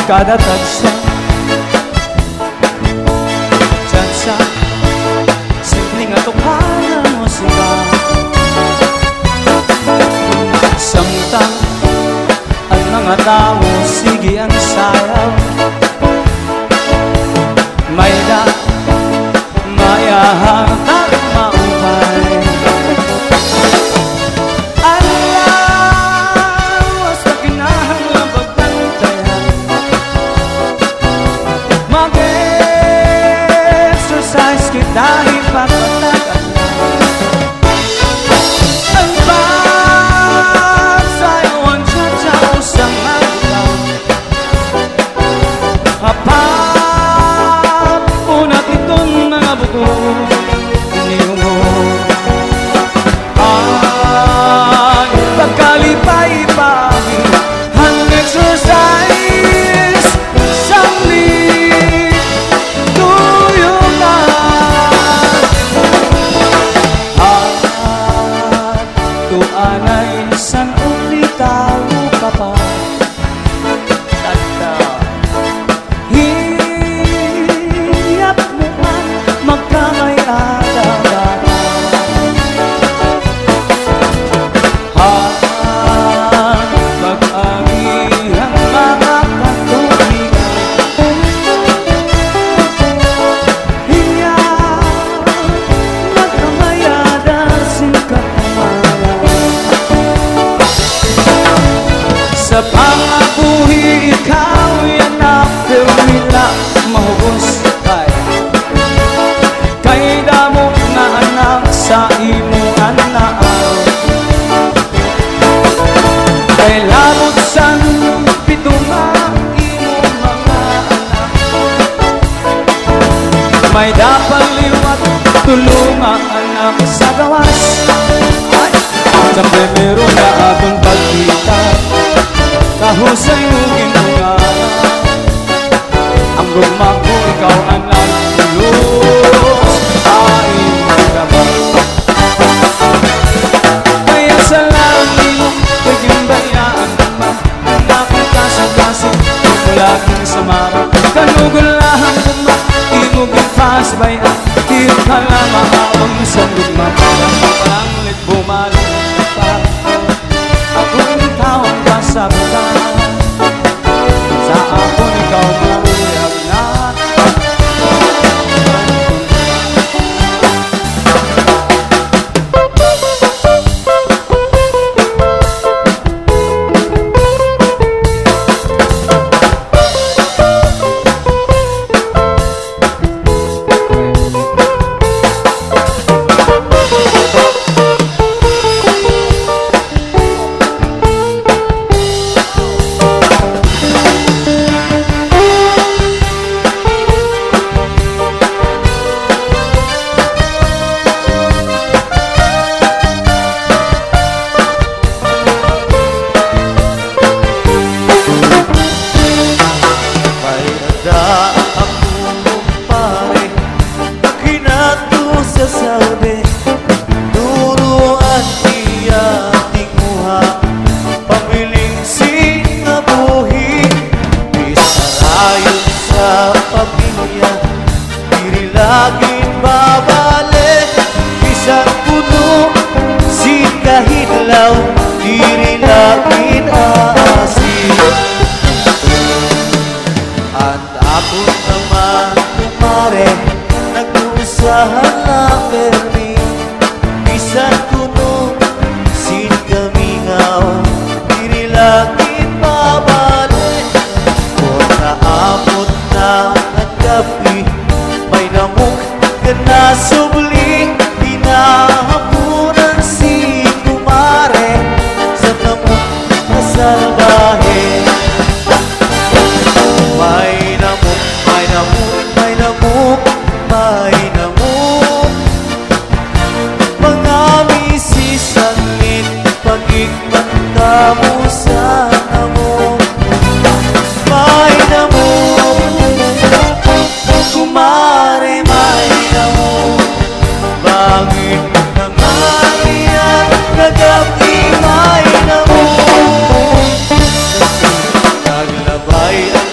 kada tagsa tagsa simpleng atuphan na musika samtang ang mga tao sige ang sayaw may da mayahang at maupay alawas na kinahanglang pagbantayan mag-exercise kita ipapatagan ang pagsayaw ang tsaw sa maglaw hapapunat itong mga buko niyo ay pagkalipay-pay ang exercise sangli tuyukan at tuanay san ulitaw ka pa tanda hiyap mo man magkamay-ada pag-agihang mga katubigan hiya magkamayada singkatamayan sa pangabuhi ikaw yan na perwila mahubos kay damo na anak sa imong anak kay labot sang pituma imong mga anak may dapat liwat tulunga anak sa gawas sampai meron na atong pagkita kahusay mo ginungan ang gugma ko ikaw ang nagtulos ay magdamag kaya sa langit mo pwedeng bayaan naman ang aking kasag-kasig mula kang samara kanugulahan gugma imuging pasbayan di ka lang mahabang sa gugma parang ulit bumalik pa ako yung tawang kasabitan sa ako ikaw mahuyag na diri lagin asin andapon naman kumare nag-uusahan na permi bisan kuno sin kamingaw diri lagin babalik kung naabot na ang gabi may namuk ka na subli hinahapunan si kumare sa namuk na salbahe may namuk, may namuk, may namuk, may namuk mga misisangit pag-ikmanta mo sa namuk may namuk kumare may namuk bakit naman yan nagabi may namuk naglabay ang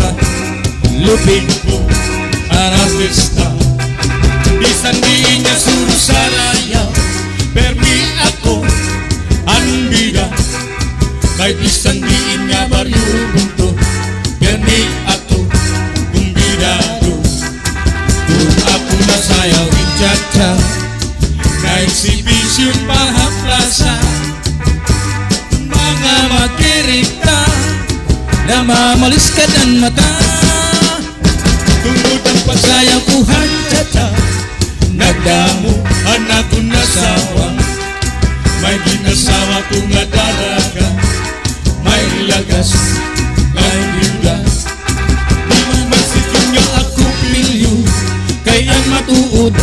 mura lupig ko artista bisan di niya suruh saraya permi ako anbida kahit bisan di niya baryo bunto permi ako kumbidado kung ako nasayaw inchacha na eksibisyon pahaplasa mga makirita na mamalis ka dan mata tungod ang pagsayaw ko hanchacha nagdamo anak ko nasawa may ginasawa ko nga dalaga may lagas may bigas di man masikong nga ako pilyo kaya matuod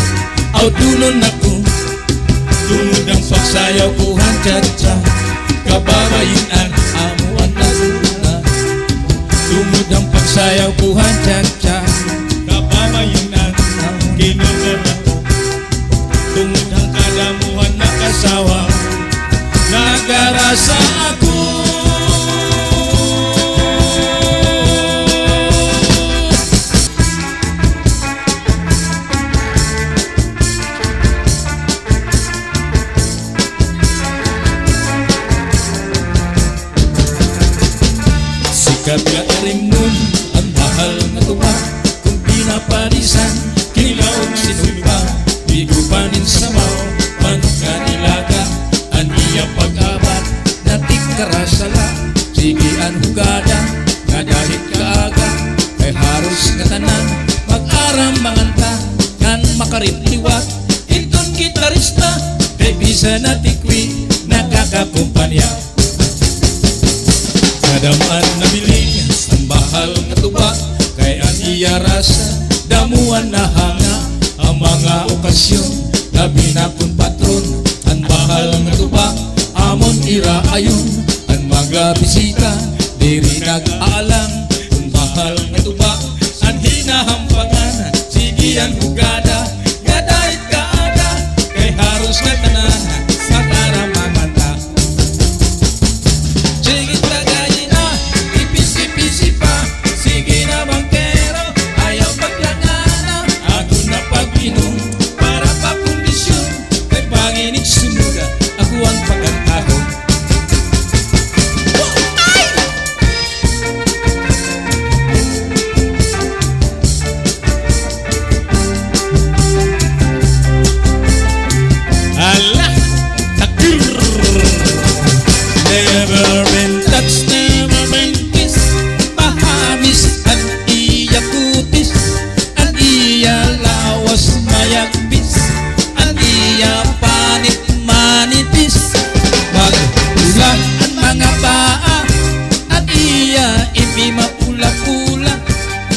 aw dunon ako tungod ang pagsayaw ko hanchacha kababayin amuan na luna tungod ang pagsayaw ko hanchacha kababayin kinagara tungod ang kadamuhan na kasawa nagarasa ako sikat ka erimun ang mahal na tuwa kung pinaparisan kinilaog sinumpa bigo panin samaw magkanilaga aniya pag-abat natik karasala sige an hugada nga dahil kaaga kay haros nga tanan mag-aram manganta kan makaritiwat iton gitarista kay bisa natikwi nakakakumpanya kadamaan na biling ang bahal nga tuba kay aniya rasa damuan na hanga ang mga okasyon labi na kun patron ang bahal nga tuba amon ira ayon ang mga bisita diri nag-aalang ang bahal nga tuba ang hinahampangan sige ang hugada gadait kaaga kay haros nga tanan sa karamamanta sige tagayin na ipisi-pisi pa sige na bangkero ayaw paglangana ako na pag-inom para pa-kondisyon kay panginig sumuga ako ang pagkantahon Allah takdir never been touched never been kissed pahamis at iya kutis at iya lawas mayagbis at iya panit manitis magulang ang mga paa at iya imi mapula-pula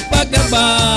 pagaba